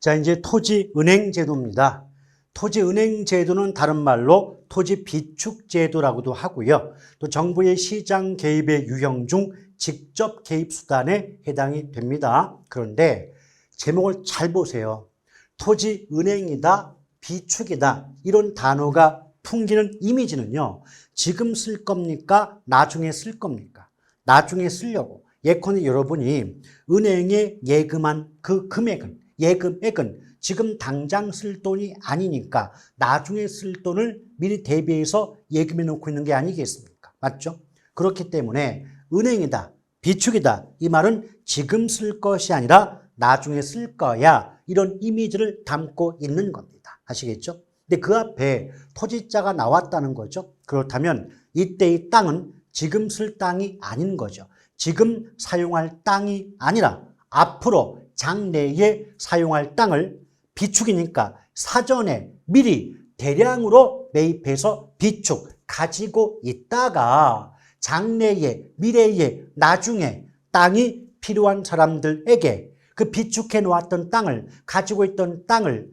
자, 이제 토지은행제도입니다. 토지은행제도는 다른 말로 토지비축제도라고도 하고요. 또 정부의 시장 개입의 유형 중 직접 개입 수단에 해당이 됩니다. 그런데 제목을 잘 보세요. 토지은행이다, 비축이다 이런 단어가 풍기는 이미지는요. 지금 쓸 겁니까? 나중에 쓸 겁니까? 나중에 쓰려고. 예컨대 여러분이 은행에 예금한 그 금액은, 예금액은 지금 당장 쓸 돈이 아니니까 나중에 쓸 돈을 미리 대비해서 예금해 놓고 있는 게 아니겠습니까? 맞죠? 그렇기 때문에 은행이다, 비축이다 이 말은 지금 쓸 것이 아니라 나중에 쓸 거야 이런 이미지를 담고 있는 겁니다. 아시겠죠? 근데 그 앞에 토지자가 나왔다는 거죠. 그렇다면 이때의 땅은 지금 쓸 땅이 아닌 거죠. 지금 사용할 땅이 아니라 앞으로 장래에 사용할 땅을 비축이니까 사전에 미리 대량으로 매입해서 비축 가지고 있다가 장래에 미래에 나중에 땅이 필요한 사람들에게 그 비축해 놓았던 땅을 가지고 있던 땅을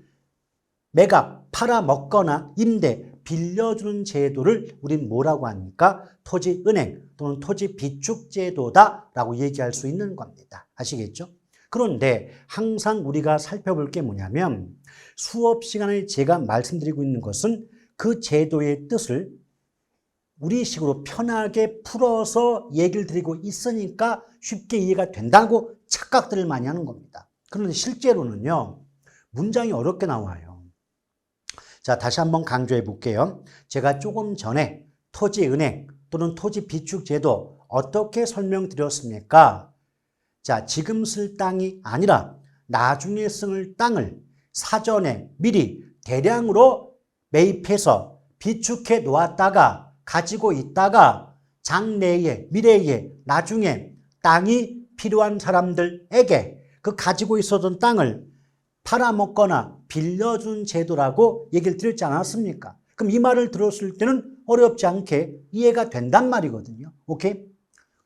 매각, 팔아먹거나 임대, 빌려주는 제도를 우린 뭐라고 합니까? 토지은행 또는 토지비축제도다라고 얘기할 수 있는 겁니다. 아시겠죠? 그런데 항상 우리가 살펴볼 게 뭐냐면 수업 시간에 제가 말씀드리고 있는 것은 그 제도의 뜻을 우리식으로 편하게 풀어서 얘기를 드리고 있으니까 쉽게 이해가 된다고 착각들을 많이 하는 겁니다. 그런데 실제로는요, 문장이 어렵게 나와요. 자, 다시 한번 강조해 볼게요. 제가 조금 전에 토지은행 또는 토지비축제도 어떻게 설명드렸습니까? 자, 지금 쓸 땅이 아니라 나중에 쓸 땅을 사전에 미리 대량으로 매입해서 비축해 놓았다가 가지고 있다가 장래에 미래에 나중에 땅이 필요한 사람들에게 그 가지고 있었던 땅을 팔아먹거나 빌려준 제도라고 얘기를 드렸지 않았습니까? 그럼 이 말을 들었을 때는 어렵지 않게 이해가 된단 말이거든요. 오케이?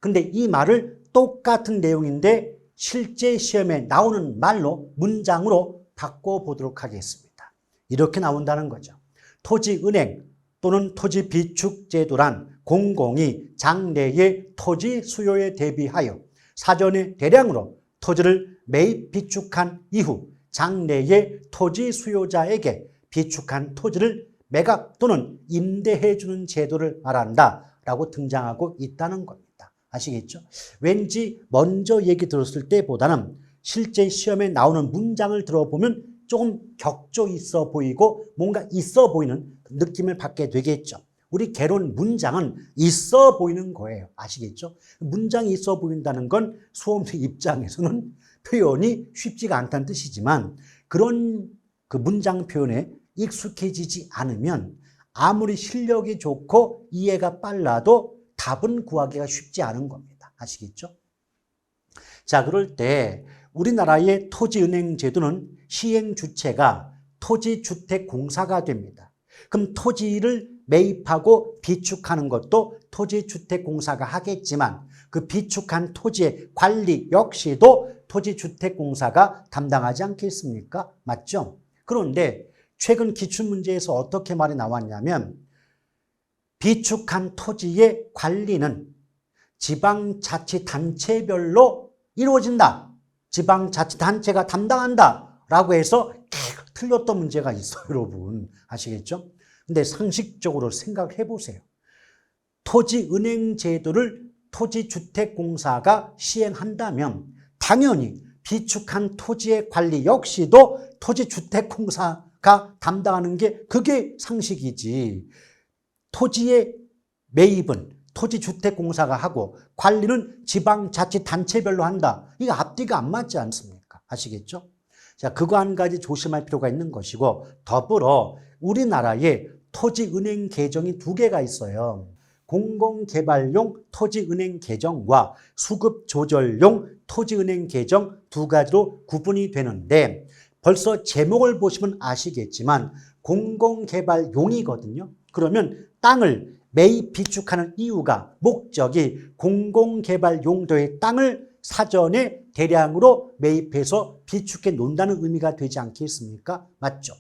근데 이 말을 똑같은 내용인데 실제 시험에 나오는 말로 문장으로 바꿔보도록 하겠습니다. 이렇게 나온다는 거죠. 토지은행 또는 토지비축제도란 공공이 장래의 토지 수요에 대비하여 사전에 대량으로 토지를 매입 비축한 이후 장래의 토지 수요자에게 비축한 토지를 매각 또는 임대해 주는 제도를 말한다라고 등장하고 있다는 겁니다. 아시겠죠? 왠지 먼저 얘기 들었을 때보다는 실제 시험에 나오는 문장을 들어보면 조금 격조 있어 보이고 뭔가 있어 보이는 느낌을 받게 되겠죠. 우리 개론 문장은 있어 보이는 거예요. 아시겠죠? 문장이 있어 보인다는 건 수험생 입장에서는 표현이 쉽지가 않다는 뜻이지만 그런 그 문장 표현에 익숙해지지 않으면 아무리 실력이 좋고 이해가 빨라도 답은 구하기가 쉽지 않은 겁니다. 아시겠죠? 자, 그럴 때 우리나라의 토지은행 제도는 시행 주체가 토지주택공사가 됩니다. 그럼 토지를 매입하고 비축하는 것도 토지주택공사가 하겠지만 그 비축한 토지의 관리 역시도 토지주택공사가 담당하지 않겠습니까? 맞죠? 그런데 최근 기출문제에서 어떻게 말이 나왔냐면 비축한 토지의 관리는 지방자치단체별로 이루어진다. 지방자치단체가 담당한다. 라고 해서 틀렸던 문제가 있어요, 여러분. 아시겠죠? 근데 상식적으로 생각해 보세요. 토지은행 제도를 토지주택공사가 시행한다면 당연히 비축한 토지의 관리 역시도 토지주택공사가 담당하는 게 그게 상식이지. 토지의 매입은 토지주택공사가 하고 관리는 지방자치단체별로 한다. 이거 앞뒤가 안 맞지 않습니까? 아시겠죠? 자, 그거 한 가지 조심할 필요가 있는 것이고 더불어 우리나라에 토지은행 계정이 두 개가 있어요. 공공개발용 토지은행 계정과 수급조절용 토지은행 계정 두 가지로 구분이 되는데 벌써 제목을 보시면 아시겠지만 공공개발용이거든요. 그러면 땅을 매입 비축하는 이유가 목적이 공공개발 용도의 땅을 사전에 대량으로 매입해서 비축해 놓는다는 의미가 되지 않겠습니까? 맞죠?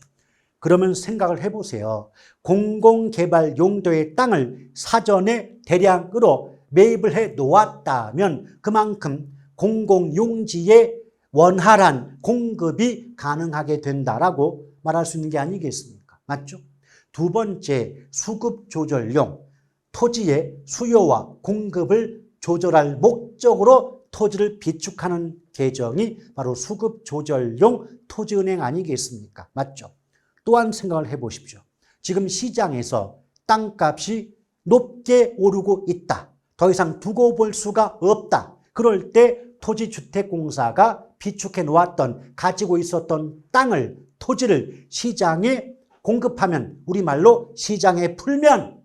그러면 생각을 해보세요. 공공개발 용도의 땅을 사전에 대량으로 매입을 해 놓았다면 그만큼 공공용지에 원활한 공급이 가능하게 된다라고 말할 수 있는 게 아니겠습니까? 맞죠? 두 번째, 수급조절용. 토지의 수요와 공급을 조절할 목적으로 토지를 비축하는 계정이 바로 수급조절용 토지은행 아니겠습니까? 맞죠? 또한 생각을 해보십시오. 지금 시장에서 땅값이 높게 오르고 있다. 더 이상 두고 볼 수가 없다. 그럴 때 토지주택공사가 비축해 놓았던, 가지고 있었던 땅을, 토지를 시장에 공급하면, 우리말로 시장에 풀면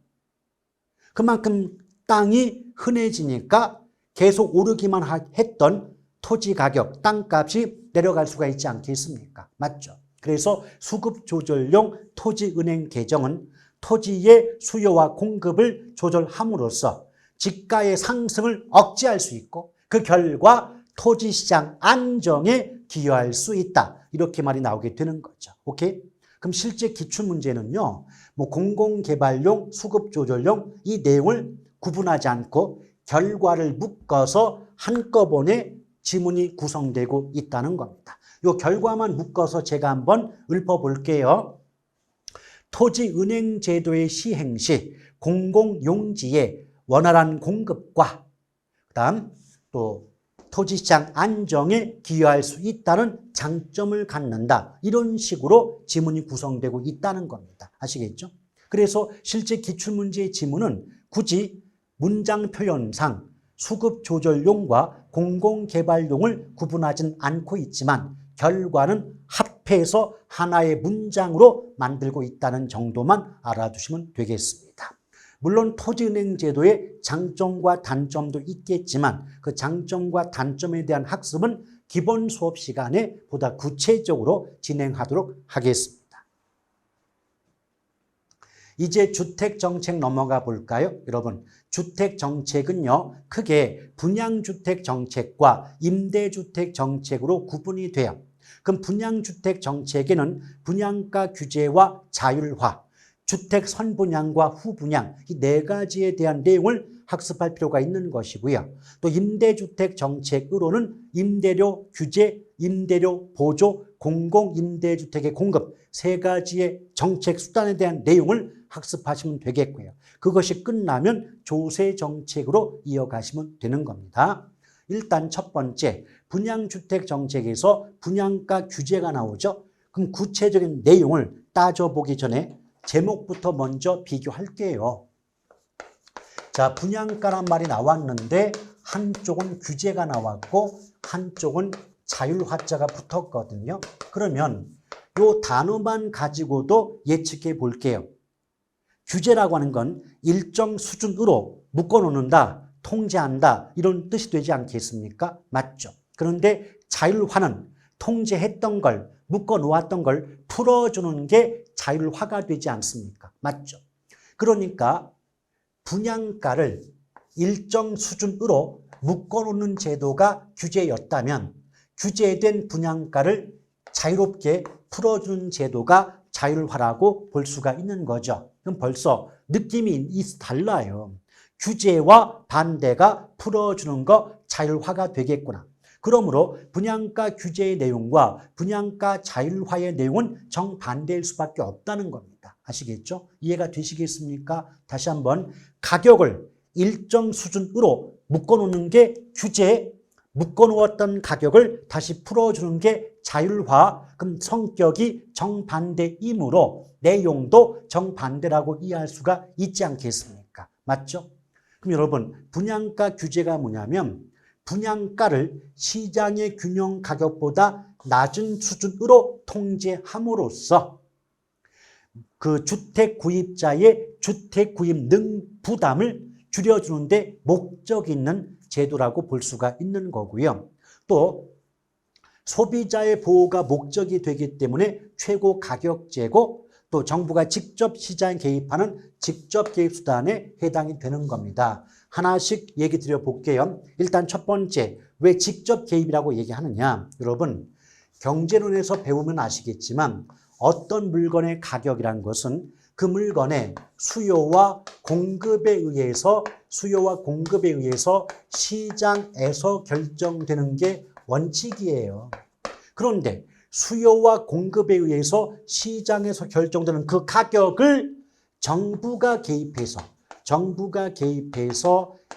그만큼 땅이 흔해지니까 계속 오르기만 했던 토지 가격, 땅값이 내려갈 수가 있지 않겠습니까? 맞죠? 그래서 수급조절용 토지은행 계정은 토지의 수요와 공급을 조절함으로써 지가의 상승을 억제할 수 있고 그 결과 토지시장 안정에 기여할 수 있다. 이렇게 말이 나오게 되는 거죠. 오케이? 그럼 실제 기출문제는요, 공공개발용, 수급조절용 이 내용을 구분하지 않고 결과를 묶어서 한꺼번에 지문이 구성되고 있다는 겁니다. 이 결과만 묶어서 제가 한번 읊어볼게요. 토지은행 제도의 시행 시 공공용지의 원활한 공급과 그다음 또 토지시장 안정에 기여할 수 있다는 장점을 갖는다. 이런 식으로 지문이 구성되고 있다는 겁니다. 아시겠죠? 그래서 실제 기출문제의 지문은 굳이 문장 표현상 수급조절용과 공공개발용을 구분하진 않고 있지만 결과는 합해서 하나의 문장으로 만들고 있다는 정도만 알아두시면 되겠습니다. 물론 토지은행 제도의 장점과 단점도 있겠지만 그 장점과 단점에 대한 학습은 기본 수업 시간에 보다 구체적으로 진행하도록 하겠습니다. 이제 주택정책 넘어가 볼까요? 여러분, 주택정책은요, 크게 분양주택정책과 임대주택정책으로 구분이 돼요. 그럼 분양주택정책에는 분양가 규제와 자율화, 주택 선분양과 후분양 이 네 가지에 대한 내용을 학습할 필요가 있는 것이고요. 또 임대주택 정책으로는 임대료 규제, 임대료 보조, 공공임대주택의 공급 세 가지의 정책 수단에 대한 내용을 학습하시면 되겠고요. 그것이 끝나면 조세 정책으로 이어가시면 되는 겁니다. 일단 첫 번째, 분양주택 정책에서 분양가 규제가 나오죠. 그럼 구체적인 내용을 따져보기 전에 제목부터 먼저 비교할게요. 자, 분양가란 말이 나왔는데 한쪽은 규제가 나왔고 한쪽은 자율화자가 붙었거든요. 그러면 이 단어만 가지고도 예측해 볼게요. 규제라고 하는 건 일정 수준으로 묶어놓는다, 통제한다 이런 뜻이 되지 않겠습니까? 맞죠? 그런데 자율화는 통제했던 걸, 묶어놓았던 걸 풀어주는 게 자율화가 되지 않습니까? 맞죠? 그러니까 분양가를 일정 수준으로 묶어놓는 제도가 규제였다면 규제된 분양가를 자유롭게 풀어주는 제도가 자율화라고 볼 수가 있는 거죠. 그럼 벌써 느낌이 달라요. 규제와 반대가 풀어주는 거 자율화가 되겠구나. 그러므로 분양가 규제의 내용과 분양가 자율화의 내용은 정반대일 수밖에 없다는 겁니다. 아시겠죠? 이해가 되시겠습니까? 다시 한번 가격을 일정 수준으로 묶어놓는 게 규제, 묶어놓았던 가격을 다시 풀어주는 게 자율화, 그럼 성격이 정반대이므로 내용도 정반대라고 이해할 수가 있지 않겠습니까? 맞죠? 그럼 여러분, 분양가 규제가 뭐냐면 분양가를 시장의 균형 가격보다 낮은 수준으로 통제함으로써 그 주택 구입자의 주택 구입 부담을 줄여주는데 목적이 있는 제도라고 볼 수가 있는 거고요. 또 소비자의 보호가 목적이 되기 때문에 최고 가격제고 또 정부가 직접 시장에 개입하는 직접 개입 수단에 해당이 되는 겁니다. 하나씩 얘기 드려 볼게요. 일단 첫 번째, 왜 직접 개입이라고 얘기하느냐? 여러분, 경제론에서 배우면 아시겠지만 어떤 물건의 가격이라는 것은 그 물건의 수요와 공급에 의해서 시장에서 결정되는 게 원칙이에요. 그런데 수요와 공급에 의해서 시장에서 결정되는 그 가격을 정부가 개입해서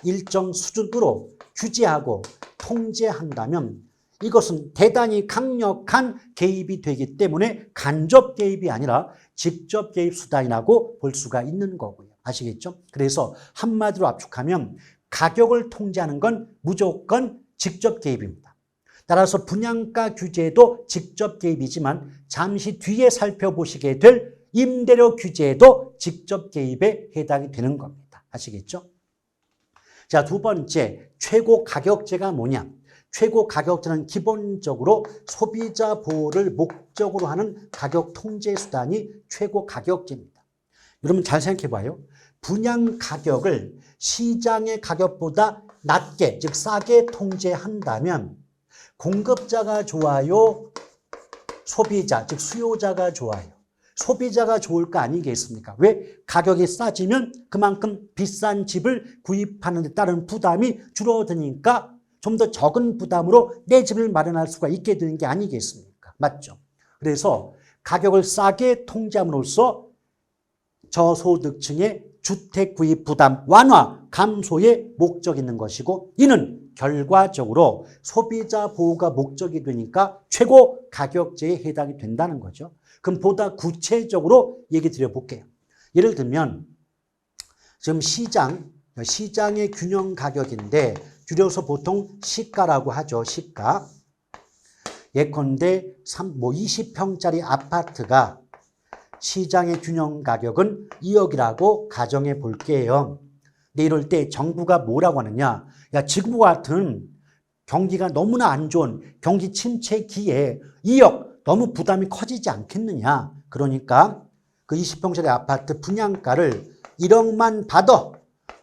일정 수준으로 규제하고 통제한다면 이것은 대단히 강력한 개입이 되기 때문에 간접 개입이 아니라 직접 개입 수단이라고 볼 수가 있는 거고요. 아시겠죠? 그래서 한마디로 압축하면 가격을 통제하는 건 무조건 직접 개입입니다. 따라서 분양가 규제도 직접 개입이지만 잠시 뒤에 살펴보시게 될 임대료 규제도 직접 개입에 해당이 되는 겁니다. 아시겠죠? 자, 두 번째, 최고 가격제가 뭐냐? 최고 가격제는 기본적으로 소비자 보호를 목적으로 하는 가격 통제 수단이 최고 가격제입니다. 여러분 잘 생각해 봐요. 분양 가격을 시장의 가격보다 낮게, 즉 싸게 통제한다면 공급자가 좋아요? 소비자, 즉 수요자가 좋아요? 소비자가 좋을 거 아니겠습니까? 왜? 가격이 싸지면 그만큼 비싼 집을 구입하는 데 따른 부담이 줄어드니까 좀 더 적은 부담으로 내 집을 마련할 수가 있게 되는 게 아니겠습니까? 맞죠? 그래서 가격을 싸게 통제함으로써 저소득층의 주택 구입 부담 완화, 감소에 목적이 있는 것이고 이는 결과적으로 소비자 보호가 목적이 되니까 최고 가격제에 해당이 된다는 거죠. 그럼 보다 구체적으로 얘기 드려볼게요. 예를 들면 지금 시장의 균형 가격인데 줄여서 보통 시가라고 하죠. 시가. 예컨대 20평짜리 아파트가 시장의 균형 가격은 2억이라고 가정해 볼게요. 근데 이럴 때 정부가 뭐라고 하느냐? 야, 지금과 같은 경기가 너무나 안 좋은 경기 침체기에 2억 너무 부담이 커지지 않겠느냐? 그러니까 그 20평짜리 아파트 분양가를 1억만 받아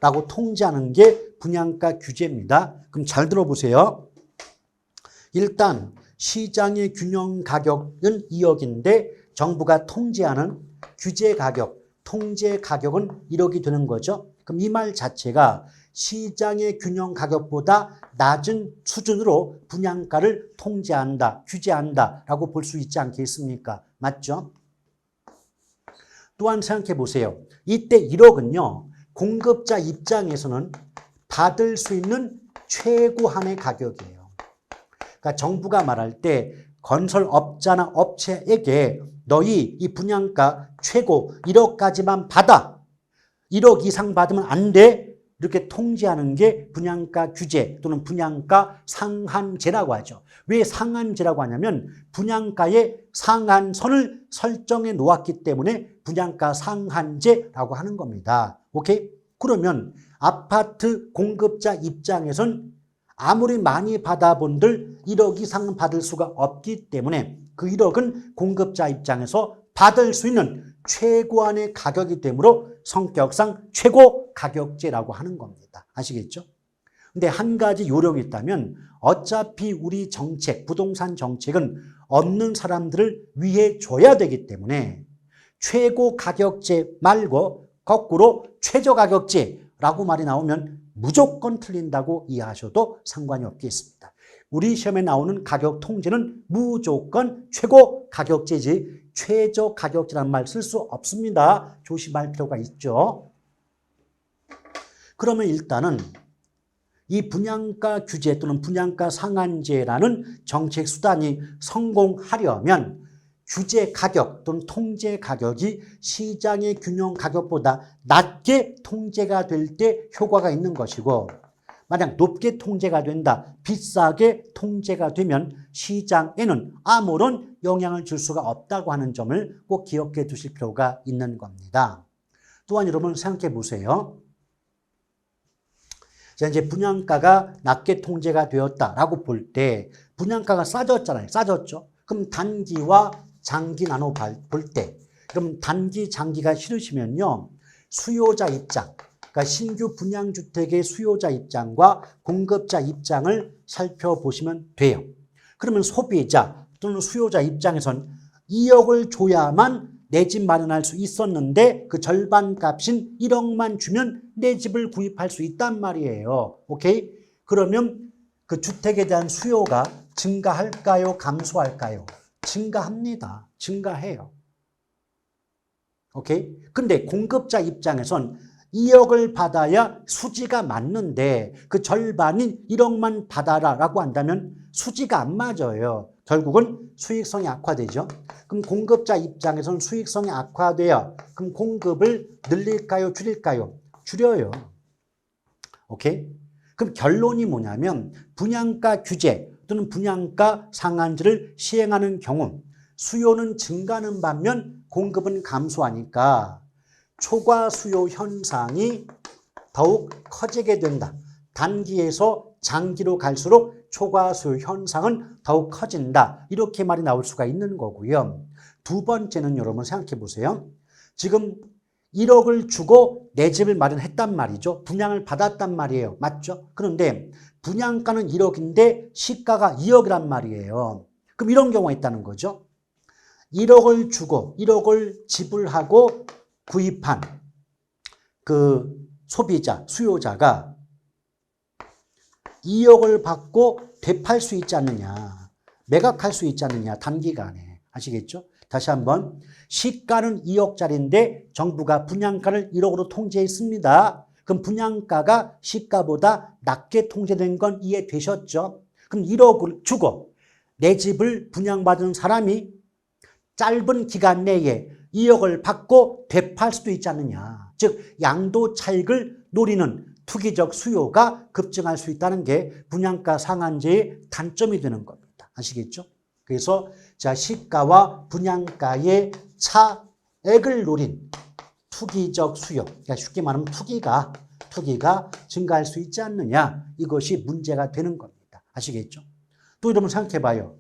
라고 통제하는 게 분양가 규제입니다. 그럼 잘 들어보세요. 일단 시장의 균형 가격은 2억인데 정부가 통제하는 규제 가격, 통제 가격은 1억이 되는 거죠. 그럼 이 말 자체가 시장의 균형 가격보다 낮은 수준으로 분양가를 통제한다, 규제한다 라고 볼 수 있지 않겠습니까? 맞죠? 또한 생각해 보세요. 이때 1억은요. 공급자 입장에서는 받을 수 있는 최고한의 가격이에요. 그러니까 정부가 말할 때 건설업자나 업체에게 너희 이 분양가 최고 1억까지만 받아. 1억 이상 받으면 안 돼. 이렇게 통제하는 게 분양가 규제 또는 분양가 상한제라고 하죠. 왜 상한제라고 하냐면 분양가의 상한선을 설정해 놓았기 때문에 분양가 상한제라고 하는 겁니다. 오케이? 그러면 아파트 공급자 입장에선 아무리 많이 받아본들 1억 이상 받을 수가 없기 때문에 그 1억은 공급자 입장에서 받을 수 있는 최고한의 가격이 되므로 성격상 최고 가격제라고 하는 겁니다. 아시겠죠? 근데 한 가지 요령이 있다면 어차피 우리 정책, 부동산 정책은 없는 사람들을 위해 줘야 되기 때문에 최고 가격제 말고 거꾸로 최저 가격제라고 말이 나오면 무조건 틀린다고 이해하셔도 상관이 없겠습니다. 우리 시험에 나오는 가격 통제는 무조건 최고 가격제지 최저 가격제라는 말 쓸 수 없습니다. 조심할 필요가 있죠. 그러면 일단은 이 분양가 규제 또는 분양가 상한제라는 정책 수단이 성공하려면 규제 가격 또는 통제 가격이 시장의 균형 가격보다 낮게 통제가 될 때 효과가 있는 것이고 만약 높게 통제가 된다, 비싸게 통제가 되면 시장에는 아무런 영향을 줄 수가 없다고 하는 점을 꼭 기억해 두실 필요가 있는 겁니다. 또한 여러분 생각해 보세요. 자, 이제 분양가가 낮게 통제가 되었다라고 볼 때 분양가가 싸졌잖아요. 싸졌죠. 그럼 단기와 장기 나눠 볼 때, 그럼 단기, 장기가 싫으시면요. 수요자 입장, 그러니까 신규 분양주택의 수요자 입장과 공급자 입장을 살펴보시면 돼요. 그러면 소비자 또는 수요자 입장에선 2억을 줘야만 내 집 마련할 수 있었는데 그 절반 값인 1억만 주면 내 집을 구입할 수 있단 말이에요. 오케이? 그러면 그 주택에 대한 수요가 증가할까요? 감소할까요? 증가합니다. 증가해요. 오케이? 근데 공급자 입장에선 2억을 받아야 수지가 맞는데 그 절반인 1억만 받아라 라고 한다면 수지가 안 맞아요. 결국은 수익성이 악화되죠. 그럼 공급자 입장에서는 수익성이 악화돼요. 그럼 공급을 늘릴까요? 줄일까요? 줄여요. 오케이? 그럼 결론이 뭐냐면 분양가 규제 또는 분양가 상한제를 시행하는 경우 수요는 증가하는 반면 공급은 감소하니까 초과 수요 현상이 더욱 커지게 된다. 단기에서 장기로 갈수록 초과 수요 현상은 더욱 커진다. 이렇게 말이 나올 수가 있는 거고요. 두 번째는 여러분 생각해 보세요. 지금 1억을 주고 내 집을 마련했단 말이죠. 분양을 받았단 말이에요. 맞죠? 그런데 분양가는 1억인데 시가가 2억이란 말이에요. 그럼 이런 경우가 있다는 거죠. 1억을 주고 1억을 지불하고 구입한 그 소비자, 수요자가 2억을 받고 되팔 수 있지 않느냐, 매각할 수 있지 않느냐, 단기간에. 아시겠죠? 다시 한번 시가는 2억짜리인데 정부가 분양가를 1억으로 통제했습니다. 그럼 분양가가 시가보다 낮게 통제된 건 이해되셨죠? 그럼 1억을 주고 내 집을 분양받은 사람이 짧은 기간 내에 2억을 받고 되팔 수도 있지 않느냐. 즉 양도 차익을 노리는 투기적 수요가 급증할 수 있다는 게 분양가 상한제의 단점이 되는 겁니다. 아시겠죠? 그래서 자 시가와 분양가의 차액을 노린 투기적 수요, 그러니까 쉽게 말하면 투기가 증가할 수 있지 않느냐. 이것이 문제가 되는 겁니다. 아시겠죠? 또 여러분 생각해 봐요.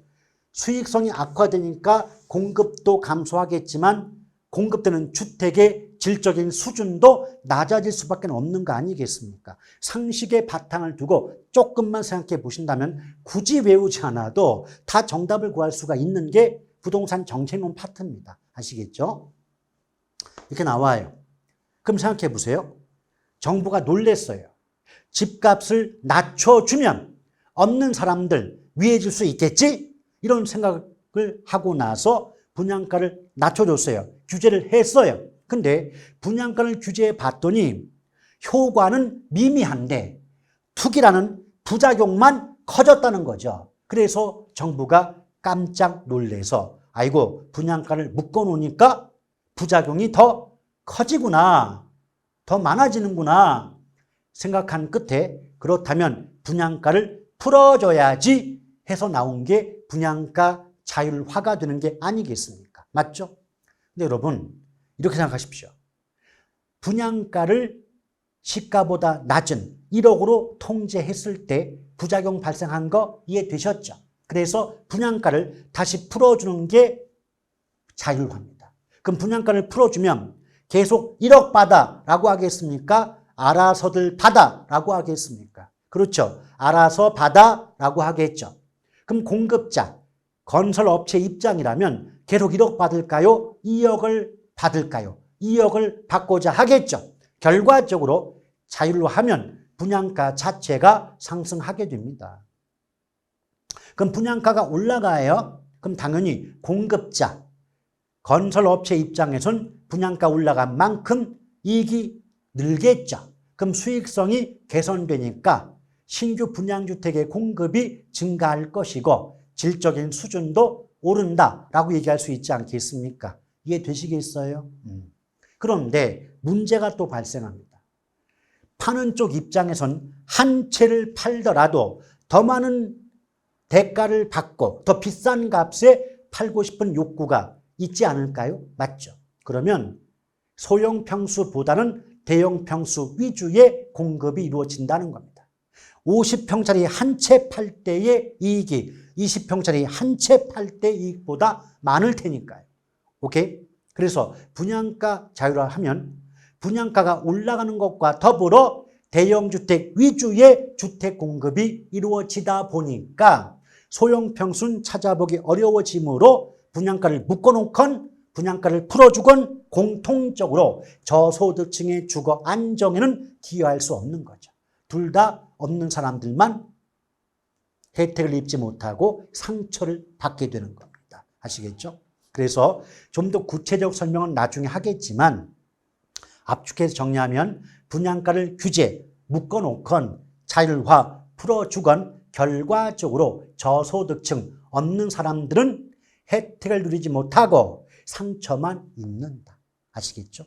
수익성이 악화되니까 공급도 감소하겠지만 공급되는 주택의 질적인 수준도 낮아질 수밖에 없는 거 아니겠습니까? 상식의 바탕을 두고 조금만 생각해 보신다면 굳이 외우지 않아도 다 정답을 구할 수가 있는 게 부동산 정책론 파트입니다. 아시겠죠? 이렇게 나와요. 그럼 생각해 보세요. 정부가 놀랬어요. 집값을 낮춰주면 없는 사람들 위해질 수 있겠지? 이런 생각을 하고 나서 분양가를 낮춰줬어요. 규제를 했어요. 근데 분양가를 규제해 봤더니 효과는 미미한데 투기라는 부작용만 커졌다는 거죠. 그래서 정부가 깜짝 놀래서 아이고 분양가를 묶어놓으니까 부작용이 더 커지구나, 더 많아지는구나 생각한 끝에 그렇다면 분양가를 풀어줘야지 해서 나온 게 분양가 자율화가 되는 게 아니겠습니까? 맞죠? 근데 여러분 이렇게 생각하십시오. 분양가를 시가보다 낮은 1억으로 통제했을 때 부작용 발생한 거 이해되셨죠? 그래서 분양가를 다시 풀어주는 게 자율화입니다. 그럼 분양가를 풀어주면 계속 1억 받아라고 하겠습니까? 알아서들 받아라고 하겠습니까? 그렇죠. 알아서 받아라고 하겠죠. 그럼 공급자, 건설업체 입장이라면 계속 1억 받을까요? 2억을 받을까요? 2억을 받고자 하겠죠. 결과적으로 자율화하면 분양가 자체가 상승하게 됩니다. 그럼 분양가가 올라가요? 그럼 당연히 공급자, 건설업체 입장에선 분양가 올라간 만큼 이익이 늘겠죠. 그럼 수익성이 개선되니까 신규 분양주택의 공급이 증가할 것이고 질적인 수준도 오른다라고 얘기할 수 있지 않겠습니까? 이해되시겠어요? 그런데 문제가 또 발생합니다. 파는 쪽 입장에선 한 채를 팔더라도 더 많은 대가를 받고 더 비싼 값에 팔고 싶은 욕구가 있지 않을까요? 맞죠? 그러면 소형 평수보다는 대형 평수 위주의 공급이 이루어진다는 겁니다. 50평짜리 한 채 팔 때의 이익이 20평짜리 한 채 팔 때 이익보다 많을 테니까요. 오케이? 그래서 분양가 자율화하면 분양가가 올라가는 것과 더불어 대형주택 위주의 주택 공급이 이루어지다 보니까 소형평수는 찾아보기 어려워지므로 분양가를 묶어놓건 분양가를 풀어주건 공통적으로 저소득층의 주거 안정에는 기여할 수 없는 거죠. 둘 다 없는 사람들만 혜택을 입지 못하고 상처를 받게 되는 겁니다. 아시겠죠? 그래서 좀 더 구체적 설명은 나중에 하겠지만 압축해서 정리하면 분양가를 규제, 묶어놓건 자율화, 풀어주건 결과적으로 저소득층, 없는 사람들은 혜택을 누리지 못하고 상처만 입는다. 아시겠죠?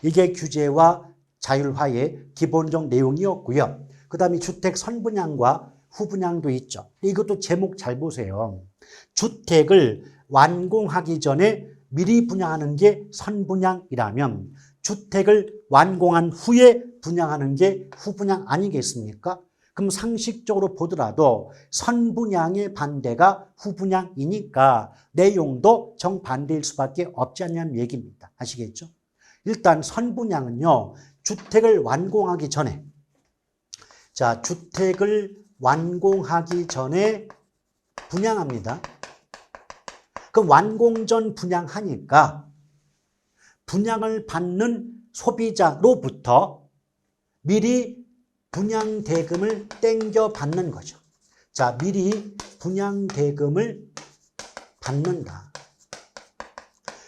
이게 규제와 자율화의 기본적 내용이었고요. 그 다음에 주택 선분양과 후분양도 있죠. 이것도 제목 잘 보세요. 주택을 완공하기 전에 미리 분양하는 게 선분양이라면 주택을 완공한 후에 분양하는 게 후분양 아니겠습니까? 그럼 상식적으로 보더라도 선분양의 반대가 후분양이니까 내용도 정반대일 수밖에 없지 않냐는 얘기입니다. 아시겠죠? 일단 선분양은요, 주택을 완공하기 전에, 자, 주택을 완공하기 전에 분양합니다. 그럼 완공 전 분양하니까 분양을 받는 소비자로부터 미리 분양대금을 땡겨 받는 거죠. 자, 미리 분양대금을 받는다.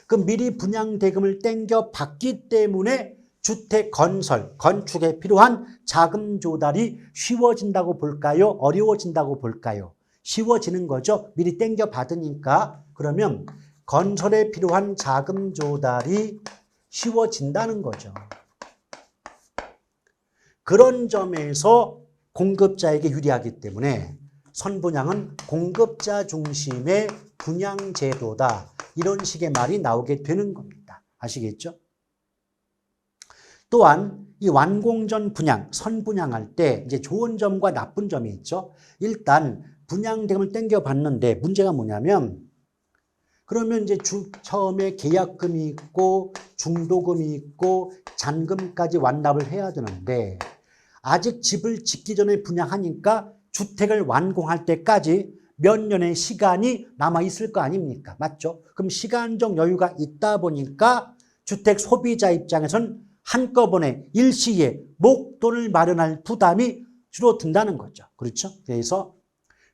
그럼 미리 분양대금을 땡겨 받기 때문에 주택 건설, 건축에 필요한 자금 조달이 쉬워진다고 볼까요? 어려워진다고 볼까요? 쉬워지는 거죠. 미리 땡겨 받으니까. 그러면 건설에 필요한 자금 조달이 쉬워진다는 거죠. 그런 점에서 공급자에게 유리하기 때문에 선분양은 공급자 중심의 분양제도다. 이런 식의 말이 나오게 되는 겁니다. 아시겠죠? 또한 이 완공 전 분양, 선분양할 때 이제 좋은 점과 나쁜 점이 있죠. 일단 분양대금을 땡겨 받는데 문제가 뭐냐면 그러면 이제 처음에 계약금이 있고 중도금이 있고 잔금까지 완납을 해야 되는데 아직 집을 짓기 전에 분양하니까 주택을 완공할 때까지 몇 년의 시간이 남아 있을 거 아닙니까? 맞죠? 그럼 시간적 여유가 있다 보니까 주택 소비자 입장에선 한꺼번에 일시에 목돈을 마련할 부담이 줄어든다는 거죠. 그렇죠? 그래서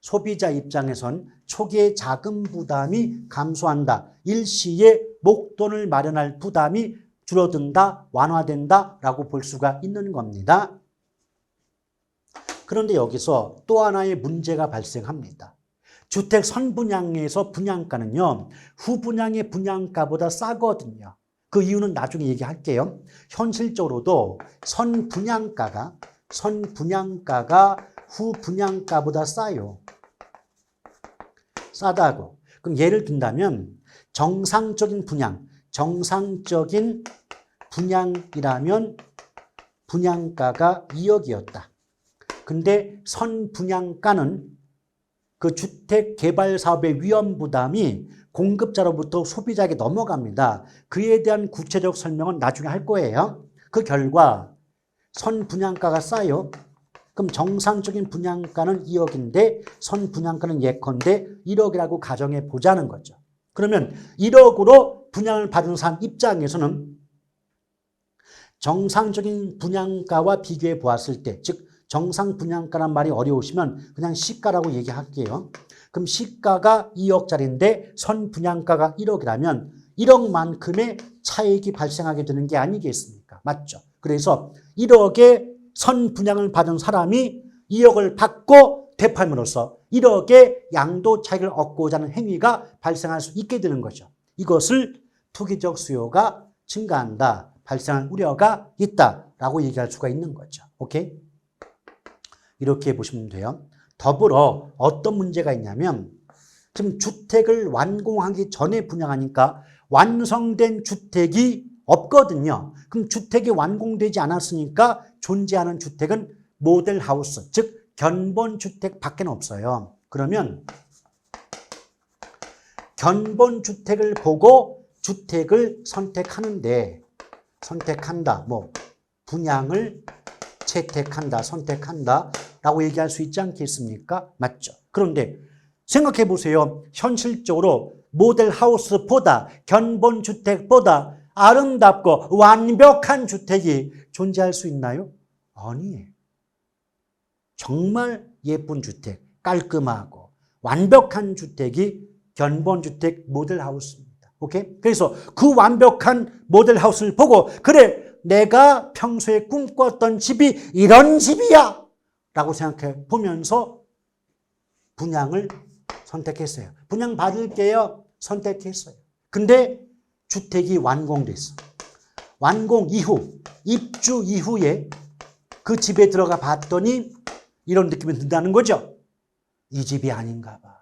소비자 입장에선 초기의 자금 부담이 감소한다. 일시에 목돈을 마련할 부담이 줄어든다, 완화된다라고 볼 수가 있는 겁니다. 그런데 여기서 또 하나의 문제가 발생합니다. 주택 선분양에서 분양가는요, 후분양의 분양가보다 싸거든요. 그 이유는 나중에 얘기할게요. 현실적으로도 선분양가가 후분양가보다 싸요. 싸다고. 그럼 예를 든다면 정상적인 분양이라면 분양가가 2억이었다. 근데 선분양가는 그 주택개발사업의 위험 부담이 공급자로부터 소비자에게 넘어갑니다. 그에 대한 구체적 설명은 나중에 할 거예요. 그 결과 선분양가가 싸요. 그럼 정상적인 분양가는 2억인데 선분양가는 예컨대 1억이라고 가정해 보자는 거죠. 그러면 1억으로 분양을 받은 사람 입장에서는 정상적인 분양가와 비교해 보았을 때, 즉 정상 분양가란 말이 어려우시면 그냥 시가라고 얘기할게요. 그럼 시가가 2억짜리인데 선분양가가 1억이라면 1억만큼의 차익이 발생하게 되는 게 아니겠습니까? 맞죠? 그래서 1억의 선분양을 받은 사람이 2억을 받고 되팔므로써 1억의 양도 차익을 얻고자 하는 행위가 발생할 수 있게 되는 거죠. 이것을 투기적 수요가 증가한다, 발생할 우려가 있다라고 얘기할 수가 있는 거죠. 오케이? 이렇게 보시면 돼요. 더불어 어떤 문제가 있냐면 지금 주택을 완공하기 전에 분양하니까 완성된 주택이 없거든요. 그럼 주택이 완공되지 않았으니까 존재하는 주택은 모델하우스, 즉 견본주택밖에 없어요. 그러면 견본주택을 보고 주택을 선택하는데 선택한다. 뭐 분양을 채택한다, 선택한다 라고 얘기할 수 있지 않겠습니까? 맞죠? 그런데 생각해 보세요. 현실적으로 모델하우스보다 견본주택보다 아름답고 완벽한 주택이 존재할 수 있나요? 아니에요. 정말 예쁜 주택, 깔끔하고 완벽한 주택이 견본주택 모델하우스입니다. 오케이? 그래서 그 완벽한 모델하우스를 보고 그래, 내가 평소에 꿈꿨던 집이 이런 집이야 라고 생각해 보면서 분양을 선택했어요. 분양 받을게요. 선택했어요. 근데 주택이 완공됐어. 완공 이후, 입주 이후에 그 집에 들어가 봤더니 이런 느낌이 든다는 거죠. 이 집이 아닌가 봐.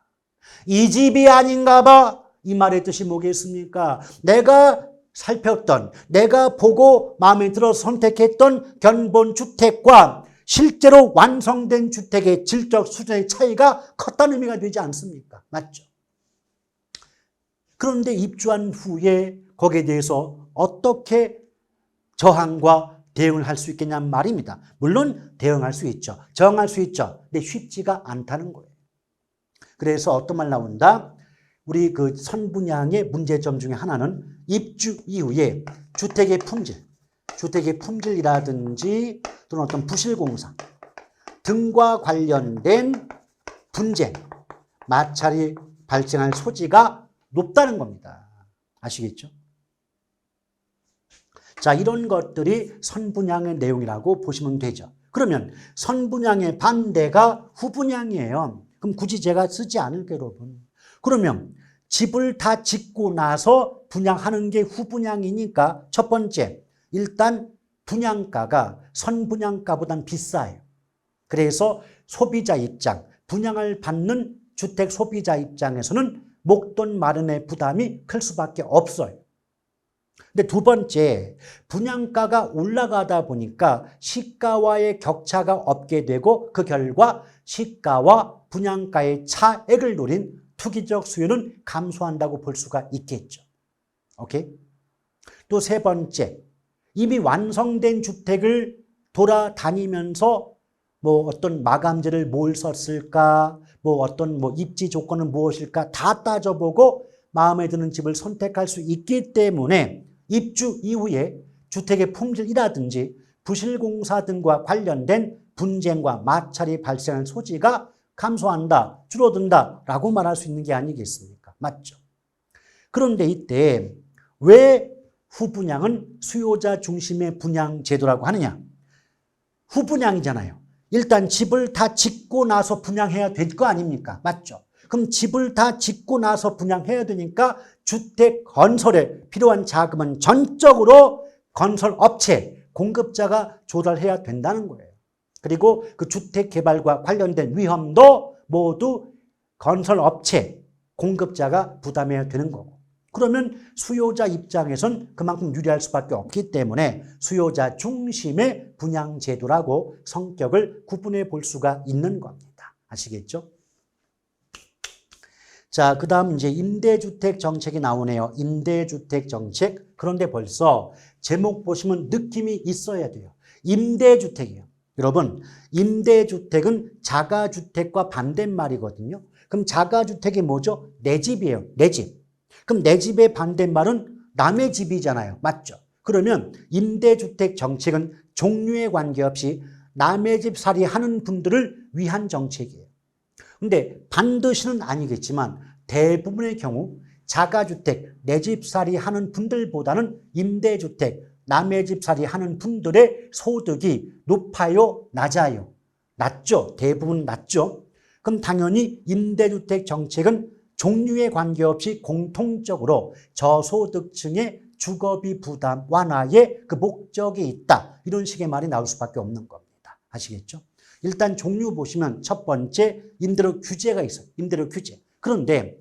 이 집이 아닌가 봐. 이 말의 뜻이 뭐겠습니까? 내가 살폈던, 내가 보고 마음에 들어 선택했던 견본주택과 실제로 완성된 주택의 질적 수준의 차이가 컸다는 의미가 되지 않습니까? 맞죠? 그런데 입주한 후에 거기에 대해서 어떻게 저항과 대응을 할 수 있겠냐는 말입니다. 물론 대응할 수 있죠. 저항할 수 있죠. 근데 쉽지가 않다는 거예요. 그래서 어떤 말 나온다? 우리 그 선분양의 문제점 중에 하나는 입주 이후에 주택의 품질이라든지 또는 어떤 부실공사 등과 관련된 분쟁, 마찰이 발생할 소지가 높다는 겁니다. 아시겠죠? 자, 이런 것들이 선분양의 내용이라고 보시면 되죠. 그러면 선분양의 반대가 후분양이에요. 그럼 굳이 제가 쓰지 않을게요, 여러분. 그러면 집을 다 짓고 나서 분양하는 게 후분양이니까 첫 번째, 일단 분양가가 선분양가보단 비싸요. 그래서 소비자 입장, 분양을 받는 주택 소비자 입장에서는 목돈 마련의 부담이 클 수밖에 없어요. 근데 두 번째, 분양가가 올라가다 보니까 시가와의 격차가 없게 되고 그 결과 시가와 분양가의 차액을 노린 투기적 수요는 감소한다고 볼 수가 있겠죠. 오케이? 또 세 번째, 이미 완성된 주택을 돌아다니면서 뭐 어떤 마감재를 뭘 썼을까, 뭐 어떤 뭐 입지 조건은 무엇일까 다 따져보고 마음에 드는 집을 선택할 수 있기 때문에 입주 이후에 주택의 품질이라든지 부실공사 등과 관련된 분쟁과 마찰이 발생할 소지가 감소한다, 줄어든다 라고 말할 수 있는 게 아니겠습니까? 맞죠? 그런데 이때 왜 후분양은 수요자 중심의 분양 제도라고 하느냐? 후분양이잖아요. 일단 집을 다 짓고 나서 분양해야 될 거 아닙니까? 맞죠? 그럼 집을 다 짓고 나서 분양해야 되니까 주택 건설에 필요한 자금은 전적으로 건설업체, 공급자가 조달해야 된다는 거예요. 그리고 그 주택 개발과 관련된 위험도 모두 건설업체, 공급자가 부담해야 되는 거고. 그러면 수요자 입장에선 그만큼 유리할 수밖에 없기 때문에 수요자 중심의 분양제도라고 성격을 구분해 볼 수가 있는 겁니다. 아시겠죠? 자, 그 다음 이제 임대주택 정책이 나오네요. 임대주택 정책. 그런데 벌써 제목 보시면 느낌이 있어야 돼요. 임대주택이에요. 여러분, 임대주택은 자가주택과 반대말이거든요. 그럼 자가주택이 뭐죠? 내 집이에요. 내 집. 그럼 내 집의 반대말은 남의 집이잖아요. 맞죠? 그러면 임대주택 정책은 종류에 관계없이 남의 집 살이 하는 분들을 위한 정책이에요. 근데 반드시는 아니겠지만 대부분의 경우 자가주택, 내 집살이 하는 분들보다는 임대주택, 남의 집살이 하는 분들의 소득이 높아요? 낮아요? 낮죠? 대부분 낮죠? 그럼 당연히 임대주택 정책은 종류에 관계없이 공통적으로 저소득층의 주거비 부담 완화에 그 목적이 있다. 이런 식의 말이 나올 수밖에 없는 겁니다. 아시겠죠? 일단 종류 보시면 첫 번째 임대료 규제가 있어요. 임대료 규제. 그런데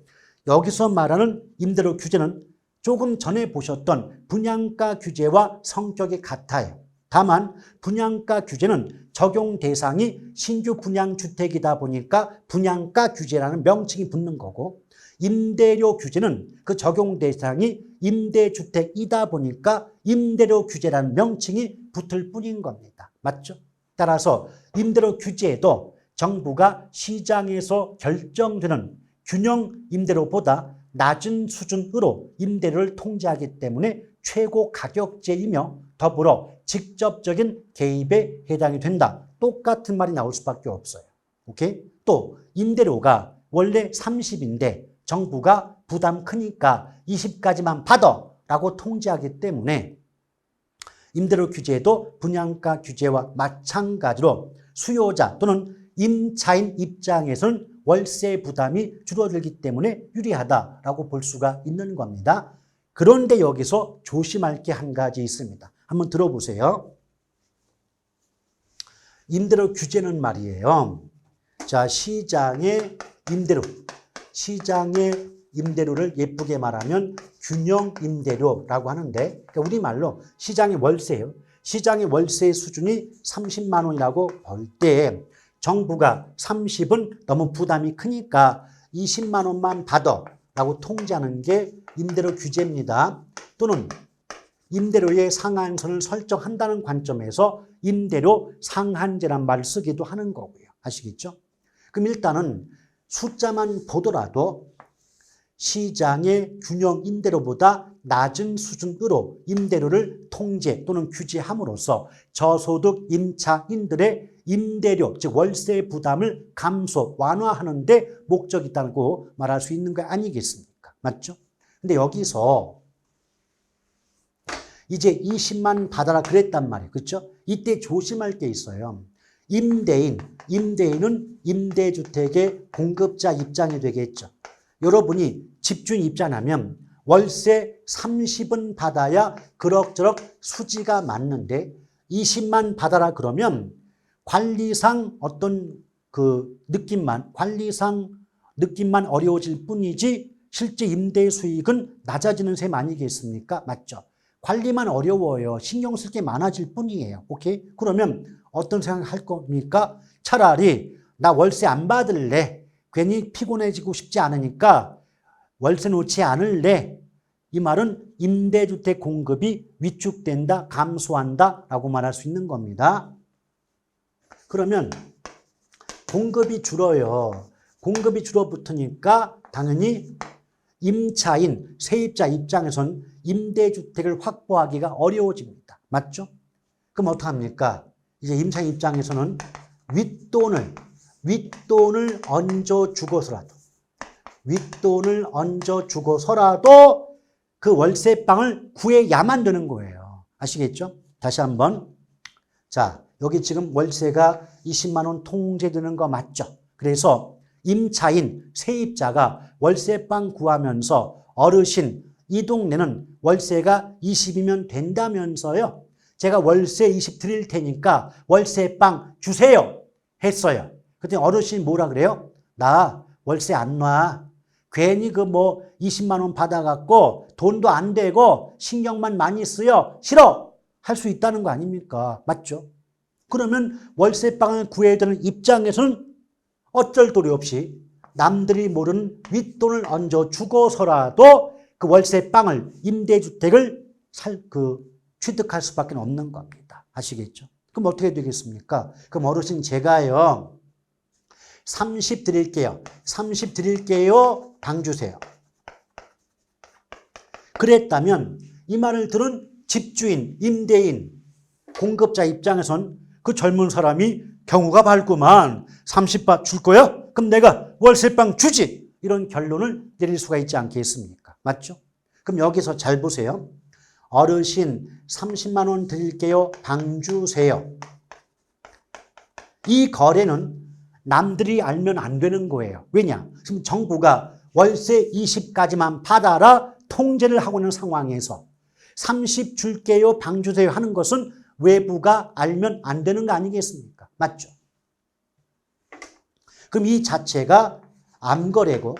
여기서 말하는 임대료 규제는 조금 전에 보셨던 분양가 규제와 성격이 같아요. 다만 분양가 규제는 적용 대상이 신규 분양주택이다 보니까 분양가 규제라는 명칭이 붙는 거고 임대료 규제는 그 적용 대상이 임대주택이다 보니까 임대료 규제라는 명칭이 붙을 뿐인 겁니다. 맞죠? 따라서 임대료 규제도 정부가 시장에서 결정되는 균형 임대료보다 낮은 수준으로 임대료를 통제하기 때문에 최고 가격제이며 더불어 직접적인 개입에 해당이 된다. 똑같은 말이 나올 수밖에 없어요. 오케이? 또 임대료가 원래 30인데 정부가 부담 크니까 20까지만 받아 라고 통제하기 때문에 임대료 규제도 분양가 규제와 마찬가지로 수요자 또는 임차인 입장에서는 월세 부담이 줄어들기 때문에 유리하다라고 볼 수가 있는 겁니다. 그런데 여기서 조심할 게 한 가지 있습니다. 한번 들어보세요. 임대료 규제는 말이에요. 자, 시장의 임대료를 예쁘게 말하면 균형 임대료라고 하는데, 그러니까 우리말로 시장의 월세예요. 시장의 월세 수준이 30만 원이라고 볼 때 정부가 30은 너무 부담이 크니까 20만 원만 받아 라고 통제하는 게 임대료 규제입니다. 또는 임대료의 상한선을 설정한다는 관점에서 임대료 상한제란 말을 쓰기도 하는 거고요. 아시겠죠? 그럼 일단은 숫자만 보더라도 시장의 균형 임대료보다 낮은 수준으로 임대료를 통제 또는 규제함으로써 저소득 임차인들의 임대료, 즉 월세 부담을 감소, 완화하는 데 목적이 있다고 말할 수 있는 거 아니겠습니까? 맞죠? 근데 여기서 이제 20만 받아라 그랬단 말이에요. 그렇죠? 이때 조심할 게 있어요. 임대인은 임대주택의 공급자 입장이 되겠죠. 여러분이 집주인 입장이라면 월세 30은 받아야 그럭저럭 수지가 맞는데 20만 받아라 그러면 관리상 어떤 관리상 느낌만 어려워질 뿐이지 실제 임대 수익은 낮아지는 셈 아니겠습니까? 맞죠? 관리만 어려워요. 신경 쓸 게 많아질 뿐이에요. 오케이? 그러면 어떤 생각 할 겁니까? 차라리 나 월세 안 받을래. 괜히 피곤해지고 싶지 않으니까 월세 놓지 않을래. 이 말은 임대주택 공급이 위축된다, 감소한다 라고 말할 수 있는 겁니다. 그러면 공급이 줄어요. 공급이 줄어붙으니까 당연히 임차인, 세입자 입장에선 임대주택을 확보하기가 어려워집니다. 맞죠? 그럼 어떡합니까? 이제 임차인 입장에서는 윗돈을 얹어주고서라도 그 월세방을 구해야만 되는 거예요. 아시겠죠? 다시 한번. 자, 여기 지금 월세가 20만 원 통제되는 거 맞죠? 그래서 임차인, 세입자가 월세방 구하면서 어르신, 이 동네는 월세가 20이면 된다면서요. 제가 월세 20 드릴 테니까 월세방 주세요 했어요. 그랬더니 어르신이 뭐라 그래요? 나 월세 안 놔. 괜히 20만 원 받아갖고 돈도 안 되고 신경만 많이 쓰여. 싫어. 할 수 있다는 거 아닙니까? 맞죠? 그러면 월세방을 구해야 되는 입장에서는 어쩔 도리 없이 남들이 모르는 윗돈을 얹어주고서라도 그 월세방을, 임대주택을 취득할 수밖에 없는 겁니다. 아시겠죠? 그럼 어떻게 되겠습니까? 그럼 어르신 제가요 30 드릴게요. 30 드릴게요. 방 주세요. 그랬다면 이 말을 들은 집주인, 임대인, 공급자 입장에선 그 젊은 사람이 경우가 밝구만. 30바 줄 거야? 그럼 내가 월세방 주지. 이런 결론을 내릴 수가 있지 않겠습니까? 맞죠? 그럼 여기서 잘 보세요. 어르신 30만 원 드릴게요. 방 주세요. 이 거래는 남들이 알면 안 되는 거예요. 왜냐? 지금 정부가 월세 20까지만 받아라 통제를 하고 있는 상황에서 30 줄게요. 방 주세요 하는 것은 외부가 알면 안 되는 거 아니겠습니까? 맞죠? 그럼 이 자체가 암거래고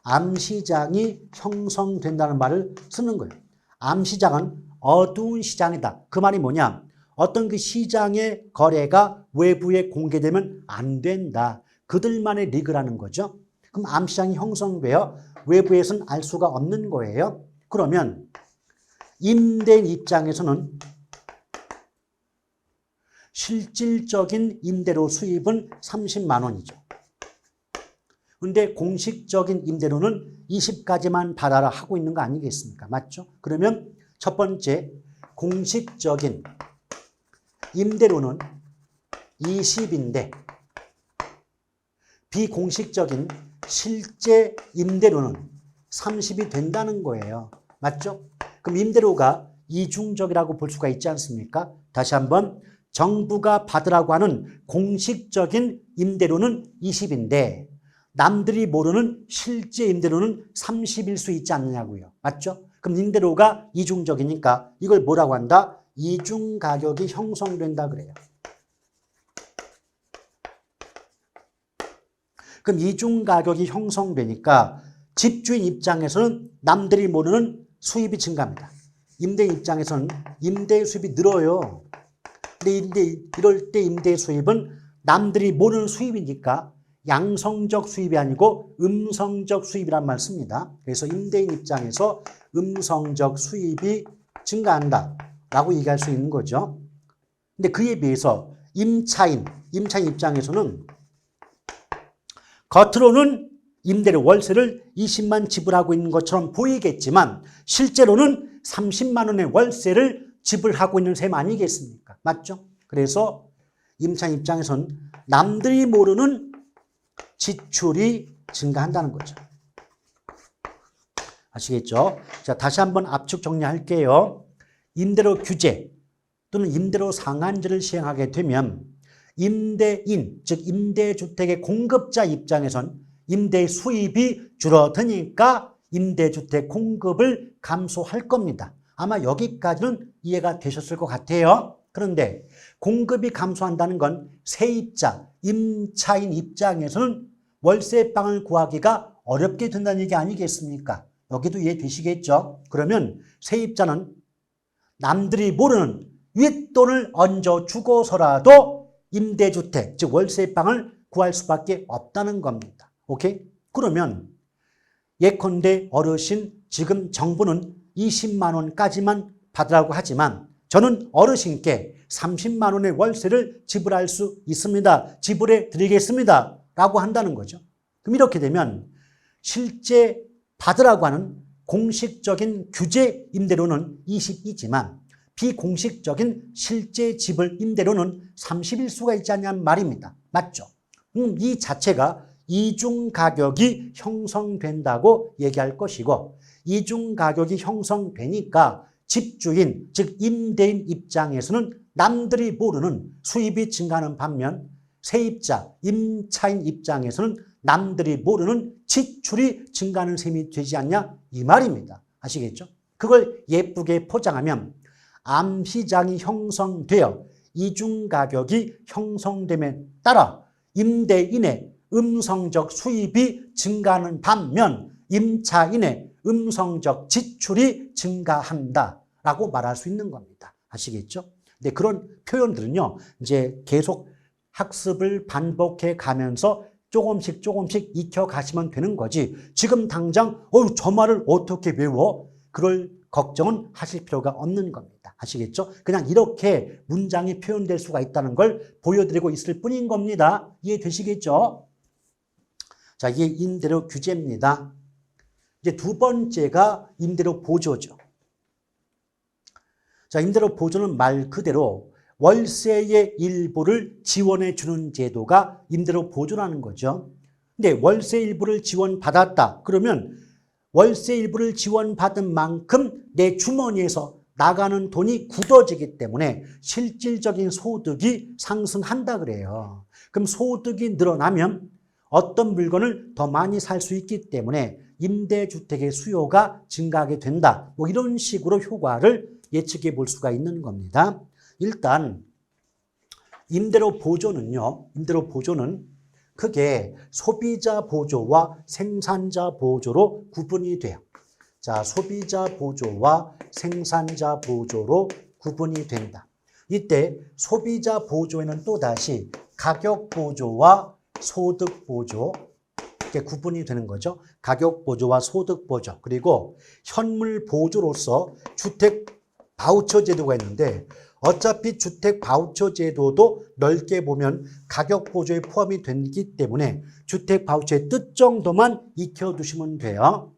암시장이 형성된다는 말을 쓰는 거예요. 암시장은 어두운 시장이다. 그 말이 뭐냐? 어떤 그 시장의 거래가 외부에 공개되면 안 된다. 그들만의 리그라는 거죠. 그럼 암시장이 형성되어 외부에서는 알 수가 없는 거예요. 그러면 임대인 입장에서는 실질적인 임대료 수입은 30만 원이죠. 근데 공식적인 임대료는 20까지만 받아라 하고 있는 거 아니겠습니까? 맞죠? 그러면 첫 번째 공식적인 임대료는 20인데 비공식적인 실제 임대료는 30이 된다는 거예요. 맞죠? 그럼 임대료가 이중적이라고 볼 수가 있지 않습니까? 다시 한번 정부가 받으라고 하는 공식적인 임대료는 20인데 남들이 모르는 실제 임대료는 30일 수 있지 않느냐고요. 맞죠? 그럼 임대료가 이중적이니까 이걸 뭐라고 한다? 이중 가격이 형성된다 그래요. 그럼 이중 가격이 형성되니까 집주인 입장에서는 남들이 모르는 수입이 증가합니다. 임대인 입장에서는 임대 수입이 늘어요. 근데 이럴 때 임대 수입은 남들이 모르는 수입이니까 양성적 수입이 아니고 음성적 수입이란 말 씁니다. 그래서 임대인 입장에서 음성적 수입이 증가한다 라고 얘기할 수 있는 거죠. 근데 그에 비해서 임차인 입장에서는 겉으로는 임대료 월세를 20만 지불하고 있는 것처럼 보이겠지만 실제로는 30만 원의 월세를 지불하고 있는 셈 아니겠습니까? 맞죠? 그래서 임차인 입장에서는 남들이 모르는 지출이 증가한다는 거죠. 아시겠죠? 자, 다시 한번 압축 정리할게요. 임대료 규제 또는 임대료 상한제를 시행하게 되면 임대인, 즉 임대주택의 공급자 입장에선 임대 수입이 줄어드니까 임대주택 공급을 감소할 겁니다. 아마 여기까지는 이해가 되셨을 것 같아요. 그런데 공급이 감소한다는 건 세입자, 임차인 입장에서는 월세방을 구하기가 어렵게 된다는 얘기 아니겠습니까? 여기도 이해되시겠죠? 그러면 세입자는 남들이 모르는 윗돈을 얹어주고서라도 임대주택, 즉 월세방을 구할 수밖에 없다는 겁니다. 오케이? 그러면 예컨대 어르신 지금 정부는 20만 원까지만 받으라고 하지만 저는 어르신께 30만 원의 월세를 지불할 수 있습니다. 지불해 드리겠습니다. 라고 한다는 거죠. 그럼 이렇게 되면 실제 받으라고 하는 공식적인 규제 임대료는 20이지만 비공식적인 실제 지불 임대료는 30일 수가 있지 않냐는 말입니다. 맞죠? 이 자체가 이중 가격이 형성된다고 얘기할 것이고 이중 가격이 형성되니까 집주인, 즉 임대인 입장에서는 남들이 모르는 수입이 증가하는 반면 세입자, 임차인 입장에서는 남들이 모르는 지출이 증가하는 셈이 되지 않냐 이 말입니다. 아시겠죠? 그걸 예쁘게 포장하면 암시장이 형성되어 이중가격이 형성됨에 따라 임대인의 음성적 수입이 증가하는 반면 임차인의 음성적 지출이 증가한다라고 말할 수 있는 겁니다. 아시겠죠? 근데 그런 표현들은요, 이제 계속 학습을 반복해 가면서 조금씩 익혀가시면 되는 거지. 지금 당장 저 말을 어떻게 외워? 그럴 걱정은 하실 필요가 없는 겁니다. 아시겠죠? 그냥 이렇게 문장이 표현될 수가 있다는 걸 보여드리고 있을 뿐인 겁니다. 이해되시겠죠? 자, 이게 임대료 규제입니다. 이제 두 번째가 임대료 보조죠. 자, 임대료 보조는 말 그대로 월세의 일부를 지원해 주는 제도가 임대료 보조라는 거죠. 근데 월세 일부를 지원받았다. 그러면 월세 일부를 지원받은 만큼 내 주머니에서 나가는 돈이 굳어지기 때문에 실질적인 소득이 상승한다 그래요. 그럼 소득이 늘어나면 어떤 물건을 더 많이 살 수 있기 때문에 임대주택의 수요가 증가하게 된다. 뭐 이런 식으로 효과를 예측해 볼 수가 있는 겁니다. 일단 임대료 보조는요. 임대료 보조는 크게 소비자 보조와 생산자 보조로 구분이 돼요. 자, 소비자 보조와 생산자 보조로 구분이 된다. 이때 소비자 보조에는 또다시 가격 보조와 소득 보조, 이렇게 구분이 되는 거죠. 가격 보조와 소득 보조, 그리고 현물 보조로서 주택 바우처 제도가 있는데 어차피 주택 바우처 제도도 넓게 보면 가격 보조에 포함이 되기 때문에 주택 바우처의 뜻 정도만 익혀두시면 돼요.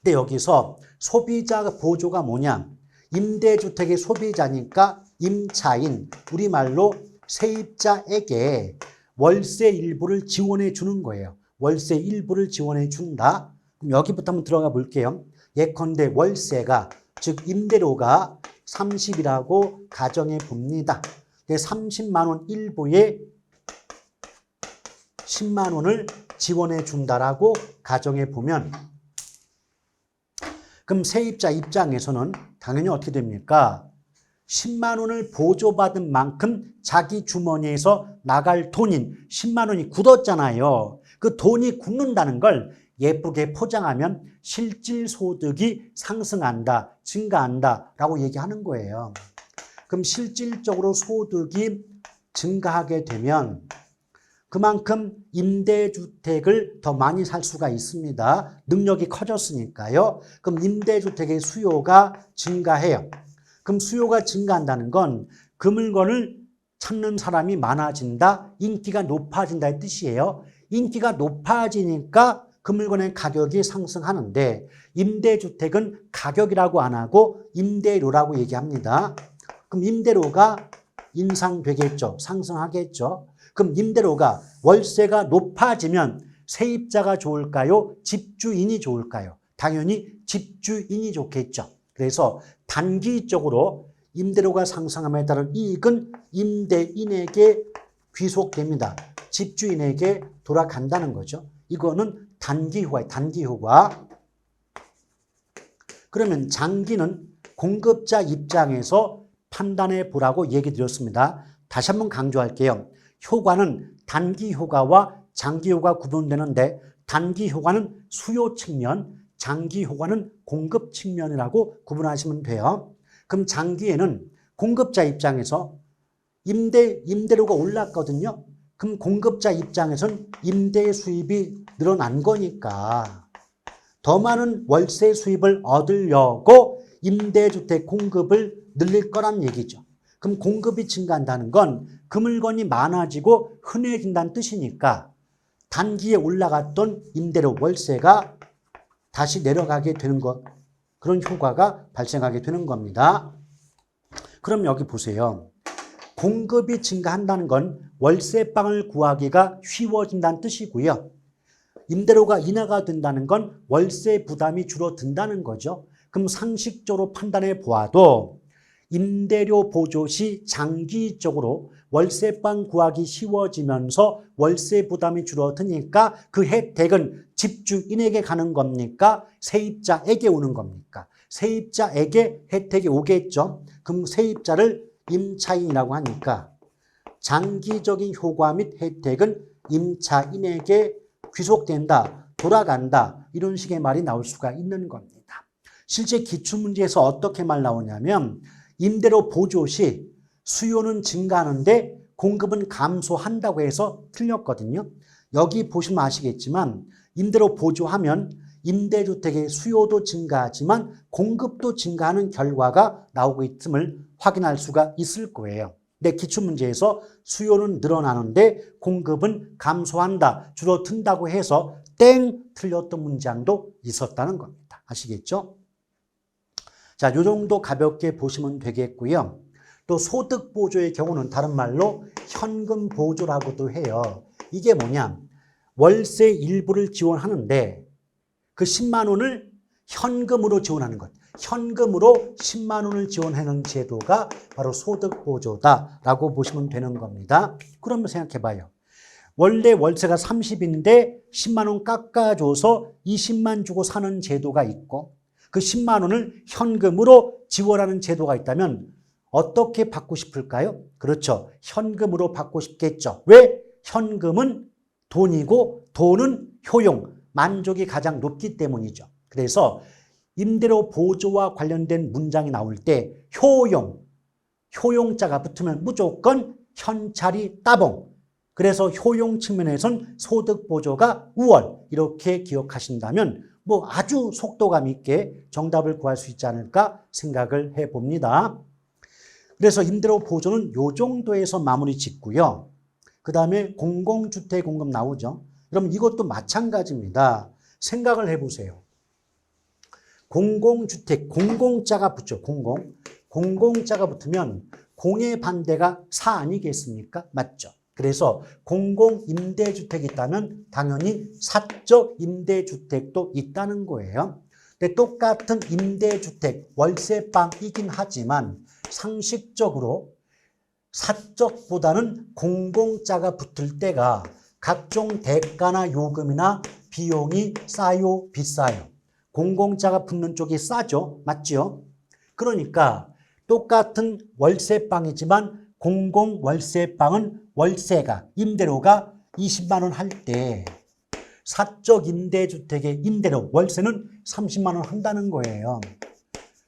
근데 여기서 소비자 보조가 뭐냐? 임대주택의 소비자니까 임차인, 우리말로 세입자에게 월세 일부를 지원해 주는 거예요. 월세 일부를 지원해 준다. 그럼 여기부터 한번 들어가 볼게요. 예컨대 월세가, 즉 임대료가 30이라고 가정해 봅니다. 30만 원 일부에 10만 원을 지원해 준다라고 가정해 보면, 그럼 세입자 입장에서는 당연히 어떻게 됩니까? 10만 원을 보조받은 만큼 자기 주머니에서 나갈 돈인 10만 원이 굳었잖아요. 그 돈이 굳는다는 걸 예쁘게 포장하면 실질 소득이 상승한다, 증가한다 라고 얘기하는 거예요. 그럼 실질적으로 소득이 증가하게 되면 그만큼 임대주택을 더 많이 살 수가 있습니다. 능력이 커졌으니까요. 그럼 임대주택의 수요가 증가해요. 그럼 수요가 증가한다는 건 그 물건을 찾는 사람이 많아진다, 인기가 높아진다의 뜻이에요. 인기가 높아지니까 그 물건의 가격이 상승하는데 임대주택은 가격이라고 안 하고 임대료라고 얘기합니다. 그럼 임대료가 인상되겠죠. 상승하겠죠. 그럼 임대료가, 월세가 높아지면 세입자가 좋을까요? 집주인이 좋을까요? 당연히 집주인이 좋겠죠. 그래서 단기적으로 임대료가 상승함에 따른 이익은 임대인에게 귀속됩니다. 집주인에게 돌아간다는 거죠. 이거는 단기 효과예요. 단기 효과. 그러면 장기는 공급자 입장에서 판단해 보라고 얘기 드렸습니다. 다시 한번 강조할게요. 효과는 단기 효과와 장기 효과 구분되는데 단기 효과는 수요 측면, 장기 효과는 공급 측면이라고 구분하시면 돼요. 그럼 장기에는 공급자 입장에서 임대료가 올랐거든요. 그럼 공급자 입장에서는 임대 수입이 늘어난 거니까 더 많은 월세 수입을 얻으려고 임대주택 공급을 늘릴 거란 얘기죠. 그럼 공급이 증가한다는 건 그 물건이 많아지고 흔해진다는 뜻이니까 단기에 올라갔던 임대료 월세가 다시 내려가게 되는 것, 그런 효과가 발생하게 되는 겁니다. 그럼 여기 보세요. 공급이 증가한다는 건 월세방을 구하기가 쉬워진다는 뜻이고요. 임대료가 인하가 된다는 건 월세 부담이 줄어든다는 거죠. 그럼 상식적으로 판단해 보아도 임대료 보조 시 장기적으로 월세방 구하기 쉬워지면서 월세 부담이 줄어드니까 그 혜택은 집주인에게 가는 겁니까? 세입자에게 오는 겁니까? 세입자에게 혜택이 오겠죠. 그럼 세입자를 임차인이라고 하니까 장기적인 효과 및 혜택은 임차인에게 귀속된다, 돌아간다, 이런 식의 말이 나올 수가 있는 겁니다. 실제 기출문제에서 어떻게 말 나오냐면 임대료 보조 시 수요는 증가하는데 공급은 감소한다고 해서 틀렸거든요. 여기 보시면 아시겠지만 임대료 보조하면 임대주택의 수요도 증가하지만 공급도 증가하는 결과가 나오고 있음을 확인할 수가 있을 거예요. 근데 기출문제에서 수요는 늘어나는데 공급은 감소한다, 줄어든다고 해서 땡 틀렸던 문장도 있었다는 겁니다. 아시겠죠? 자, 요 정도 가볍게 보시면 되겠고요. 또 소득 보조의 경우는 다른 말로 현금 보조라고도 해요. 이게 뭐냐? 월세 일부를 지원하는데 그 10만 원을 현금으로 지원하는 것. 현금으로 10만 원을 지원하는 제도가 바로 소득 보조다라고 보시면 되는 겁니다. 그러면 생각해 봐요. 원래 월세가 30인데 10만 원 깎아줘서 20만 주고 사는 제도가 있고 그 10만 원을 현금으로 지원하는 제도가 있다면 어떻게 받고 싶을까요? 그렇죠. 현금으로 받고 싶겠죠. 왜? 현금은 돈이고 돈은 효용, 만족이 가장 높기 때문이죠. 그래서 임대료 보조와 관련된 문장이 나올 때 효용, 효용자가 붙으면 무조건 현찰이 따봉, 그래서 효용 측면에선 소득 보조가 우월 이렇게 기억하신다면 뭐 아주 속도감 있게 정답을 구할 수 있지 않을까 생각을 해봅니다. 그래서 임대료 보조는 요 정도에서 마무리 짓고요. 그 다음에 공공주택 공급 나오죠. 그럼 이것도 마찬가지입니다. 생각을 해보세요. 공공주택, 공공자가 붙죠. 공공자가 붙으면 공의 반대가 사 아니겠습니까? 맞죠? 그래서 공공임대주택이 있다면 당연히 사적 임대주택도 있다는 거예요. 근데 똑같은 임대주택, 월세방이긴 하지만 상식적으로 사적보다는 공공자가 붙을 때가 각종 대가나 요금이나 비용이 싸요, 비싸요? 공공자가 붙는 쪽이 싸죠? 맞죠? 그러니까 똑같은 월세방이지만 공공월세방은 월세가, 임대료가 20만 원 할 때 사적 임대주택의 임대료, 월세는 30만 원 한다는 거예요.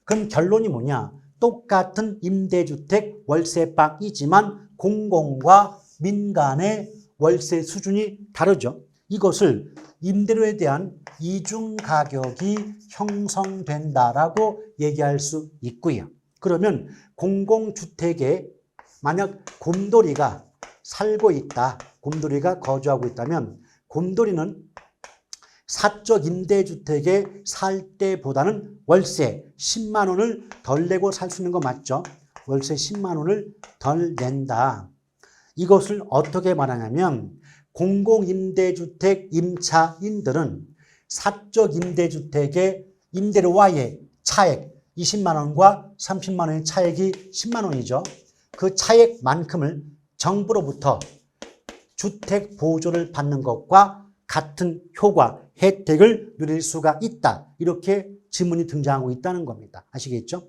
그럼 결론이 뭐냐? 똑같은 임대주택 월세방이지만 공공과 민간의 월세 수준이 다르죠. 이것을 임대료에 대한 이중가격이 형성된다라고 얘기할 수 있고요. 그러면 공공주택에 만약 곰돌이가 살고 있다, 곰돌이가 거주하고 있다면 곰돌이는 사적 임대주택에 살 때보다는 월세 10만 원을 덜 내고 살 수 있는 거 맞죠? 월세 10만 원을 덜 낸다. 이것을 어떻게 말하냐면 공공임대주택 임차인들은 사적 임대주택의 임대료와의 차액 20만 원과 30만 원의 차액이 10만 원이죠. 그 차액만큼을 정부로부터 주택 보조를 받는 것과 같은 효과, 혜택을 누릴 수가 있다. 이렇게 지문이 등장하고 있다는 겁니다. 아시겠죠?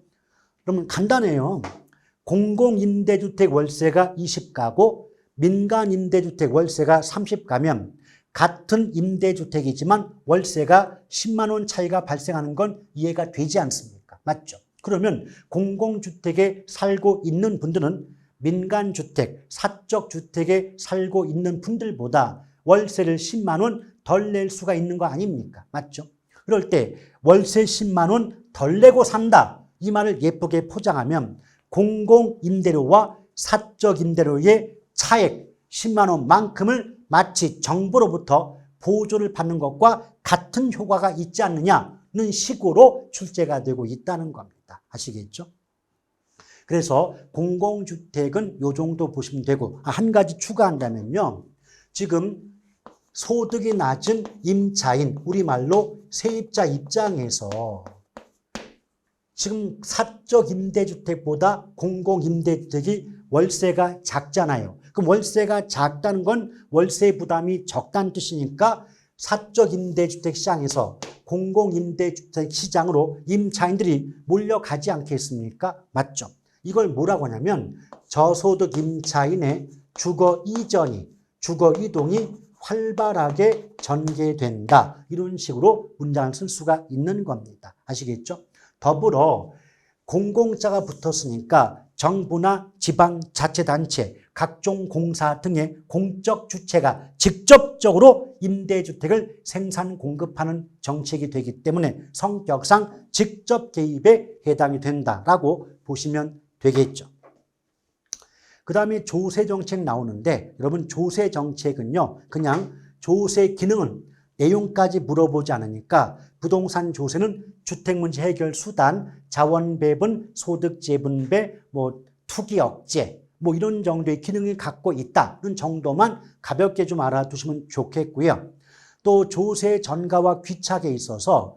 그러면 간단해요. 공공임대주택 월세가 20가고 민간임대주택 월세가 30가면 같은 임대주택이지만 월세가 10만 원 차이가 발생하는 건 이해가 되지 않습니까? 맞죠? 그러면 공공주택에 살고 있는 분들은 민간주택, 사적주택에 살고 있는 분들보다 월세를 10만 원 덜 낼 수가 있는 거 아닙니까? 맞죠? 그럴 때 월세 10만 원 덜 내고 산다. 이 말을 예쁘게 포장하면 공공임대료와 사적임대료의 차액 10만 원만큼을 마치 정부로부터 보조를 받는 것과 같은 효과가 있지 않느냐는 식으로 출제가 되고 있다는 겁니다. 아시겠죠? 그래서 공공주택은 이 정도 보시면 되고 한 가지 추가한다면요. 지금 소득이 낮은 임차인, 우리말로 세입자 입장에서 지금 사적 임대주택보다 공공임대주택이 월세가 작잖아요. 그럼 월세가 작다는 건 월세 부담이 적다는 뜻이니까 사적 임대주택 시장에서 공공임대주택 시장으로 임차인들이 몰려가지 않겠습니까? 맞죠? 이걸 뭐라고 하냐면 저소득 임차인의 주거 이전이, 주거 이동이 활발하게 전개된다. 이런 식으로 문장을 쓸 수가 있는 겁니다. 아시겠죠? 더불어 공공자가 붙었으니까 정부나 지방자치단체, 각종 공사 등의 공적 주체가 직접적으로 임대주택을 생산 공급하는 정책이 되기 때문에 성격상 직접 개입에 해당이 된다라고 보시면 되겠죠. 그 다음에 조세정책 나오는데 여러분 조세정책은요. 그냥 조세 기능은 내용까지 물어보지 않으니까 부동산 조세는 주택문제 해결 수단, 자원 배분, 소득 재분배, 투기 억제 이런 정도의 기능을 갖고 있다는 정도만 가볍게 좀 알아두시면 좋겠고요. 또 조세 전가와 귀착에 있어서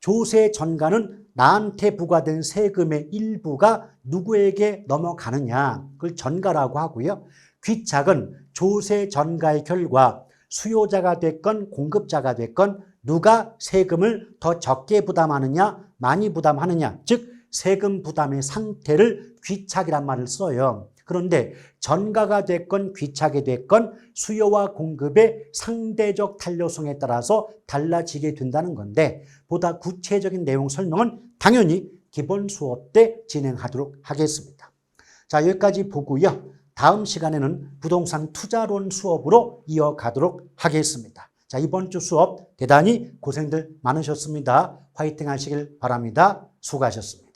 조세 전가는 나한테 부과된 세금의 일부가 누구에게 넘어가느냐, 그걸 전가라고 하고요. 귀착은 조세 전가의 결과 수요자가 됐건 공급자가 됐건 누가 세금을 더 적게 부담하느냐, 많이 부담하느냐, 즉 세금 부담의 상태를 귀착이란 말을 써요. 그런데 전가가 됐건 귀착이 됐건 수요와 공급의 상대적 탄력성에 따라서 달라지게 된다는 건데 보다 구체적인 내용 설명은 당연히 기본 수업 때 진행하도록 하겠습니다. 자, 여기까지 보고요. 다음 시간에는 부동산 투자론 수업으로 이어가도록 하겠습니다. 자, 이번 주 수업 대단히 고생들 많으셨습니다. 화이팅 하시길 바랍니다. 수고하셨습니다.